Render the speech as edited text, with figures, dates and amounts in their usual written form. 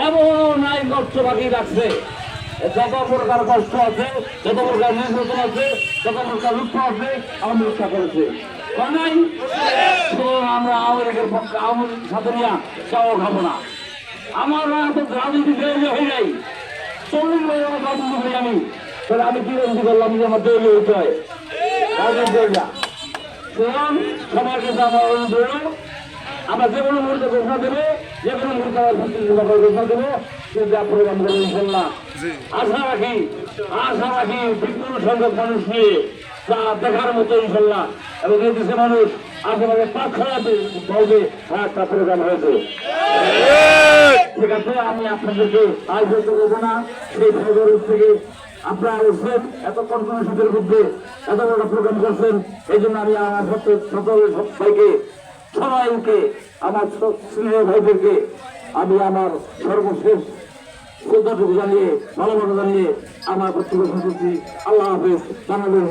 এমন নাই কষ্ট বাকি রাখছে, যত প্রকার কষ্ট আছে, যত প্রকার নির্যাতন আছে, যত প্রকার লুপ্ত আছে, আমি রক্ষা করেছে। আমরা আওয়ামী লীগের পক্ষে আওয়ামী লীগ সাথে নিয়ে চাও খাবো না। আমার রাজনীতি হয়ে যাই 40 বছর রাজনীতি করি আমি, তাহলে আমি কি রাজনীতি করলাম যে আমার দলীয় হইতে হয় রাজনীতি করি না। সবার কাছে আমার অনুরোধ রইল, আমরা যে কোনো মুহূর্তে ঘোষণা দেবো, যে কোনো মুহূর্তে ঘোষণা দেবো, কিন্তু প্রোগ্রাম করে ইনশাল্লাহ আশা রাখি বিপুল সংখ্যক মানুষ নিয়ে তা দেখার মতো ইনশাল্লাহ। এবং এই দেশে মানুষ আশেপাশে 5,000 বলবে হ্যাঁ একটা প্রোগ্রাম হয়েছে। ঠিক আছে, আমি আপনাদেরকে আজ বলতে দেবো না। সেই খবর থেকে আপনারা উঠছেন, এত কনফারেন্সের মধ্যে এত বড় প্রোগ্রাম করছেন, এই জন্য আমি আমার সবাইকে সবাইকে আমার স্নেহ ভাইদেরকে আমি আমার সর্বশেষ শ্রদ্ধাটুকু জানিয়ে ভালোবাসা জানিয়ে আমার কর্তৃপক্ষ করছি। আল্লাহ হাফেজ।